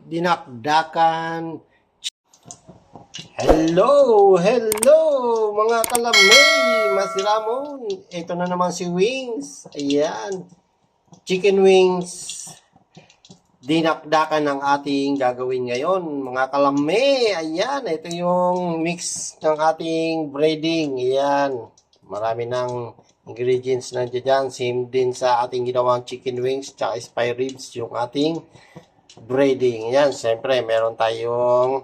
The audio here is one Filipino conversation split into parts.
dinakdakan. Hello mga kalamay, masiramon. Ito na naman si Wings. Ayan, chicken wings. Dinakdakan ng ating gagawin ngayon mga kalamay. Ayan, ito yung mix ng ating breading. Ayan, marami ng ingredients na dyan. Same din sa ating ginawang chicken wings tsaka spare ribs yung ating breading. Ayan, siyempre meron tayong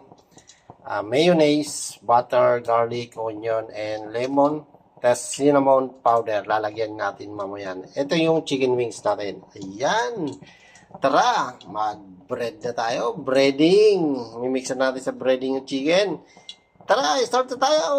mayonnaise, butter, garlic, onion, and lemon. Tapos cinnamon powder. Lalagyan natin mamaya. Ito yung chicken wings natin. Ayan. Tara, mag-bread na tayo. Breading. Mimixan natin sa breading yung chicken. Tara, start na tayo.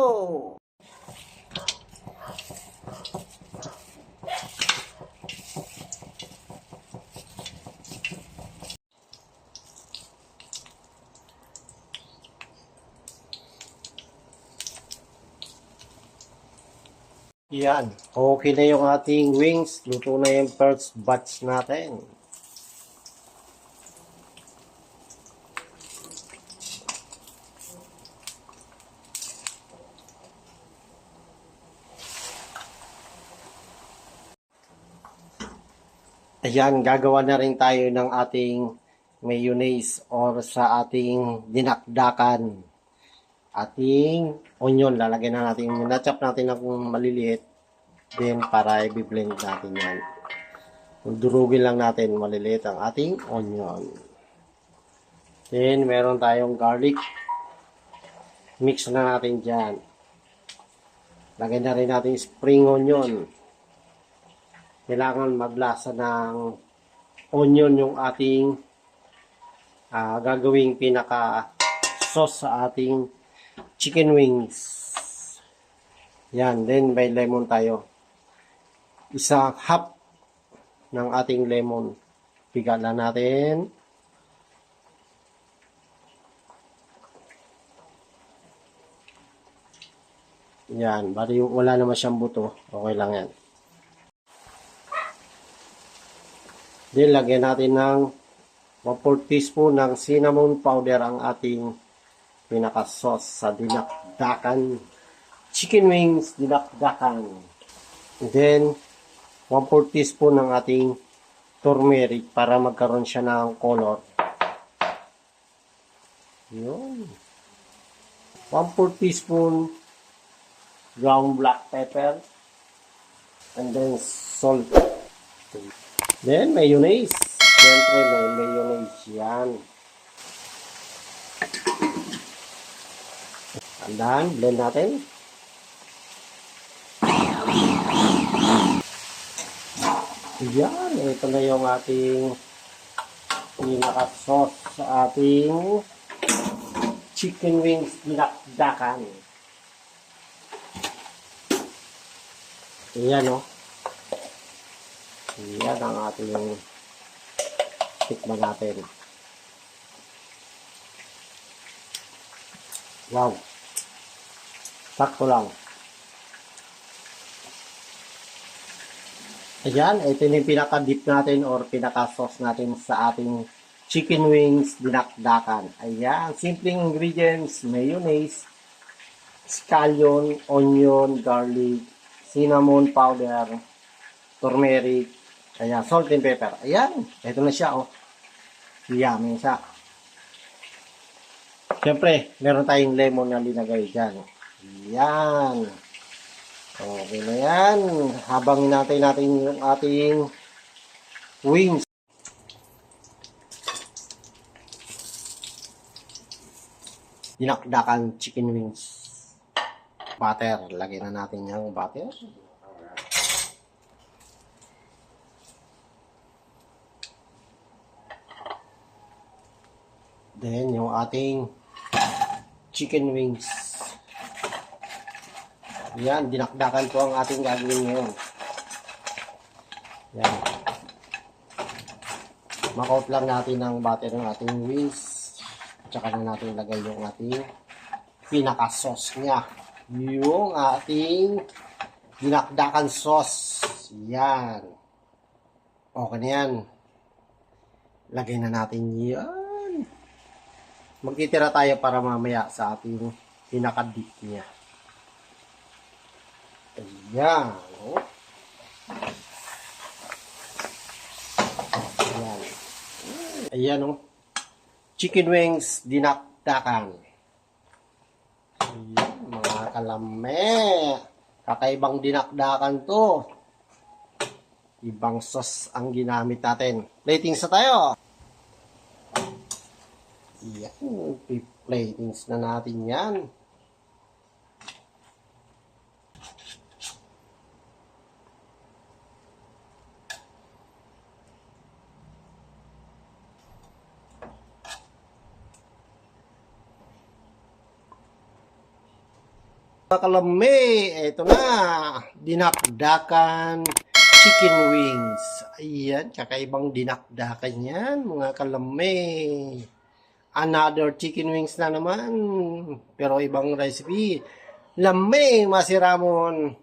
Yan. Okay na yung ating wings. Luto na yung first batch natin. Ayan, gagawa na rin tayo ng ating mayonnaise or sa ating dinakdakan. Ating onion, lalagyan na natin, na-chop natin ng maliliit din para i-blend natin yan. Durugin lang natin maliliit ang ating onion. Then, meron tayong garlic. Mix na natin dyan. Lagyan na rin natin spring onion. Kailangan maglasa ng onion yung ating gagawing pinaka sauce sa ating chicken wings. Yan, then may lemon tayo. Half ng ating lemon. Piga na natin. Yan, bali wala naman siyang buto. Okay lang yan. Then, lagyan natin ng 1/4 teaspoon ng cinnamon powder ang ating pinaka-sauce sa dinakdakan. Chicken wings, dinakdakan. Then, 1/4 teaspoon ng ating turmeric para magkaroon siya ng color. Yun. 1/4 teaspoon ground black pepper. And then, salt. Then, mayonnaise. Siyempre, may mayonnaise yan. Andahan, blend natin. Yan, ito na yung ating pinaka-sauce sa ating chicken wings dinakdakan. Yan, o. Yan ang ating tikman natin. Wow. Sakto lang. Ayan, ito yung pinaka-dip natin or pinaka-sauce natin sa ating chicken wings dinakdakan. Ayan, simpleng ingredients, mayonnaise, scallion, onion, garlic, cinnamon powder, turmeric, ayan, salt and pepper. Ayan, ito na siya, oh. Yummy siya. Siyempre, meron tayong lemon na linagay dyan. Ayan. Okay na yan. Habang hinatay natin yung ating wings. Dinakdakan chicken wings. Butter. Lagyan na natin yung butter. Then, yung ating chicken wings. Yan, dinakdakan ko ang ating gagawin ngayon. Yan. Makot lang natin ang butter ng ating wings. Tsaka na natin lagay yung ating pinaka-sauce niya. Yung ating dinakdakan sauce. Yan. Okay na yan. Lagay na natin yan. Magtitira tayo para mamaya sa ating pinakadip niya. Ayan. Oh. Ayan. Ayan oh. Chicken wings dinakdakan. Ayan, mga kalame. Kakaibang dinakdakan to. Ibang sauce ang ginamit natin. Platings na tayo. Yan, platings na natin yan. Mga kalame, eto na. Dinakdakan chicken wings. Ayan, kakaibang dinakdakan yan, mga kalame. Another chicken wings na naman. Pero ibang recipe. Lamig, masiramon.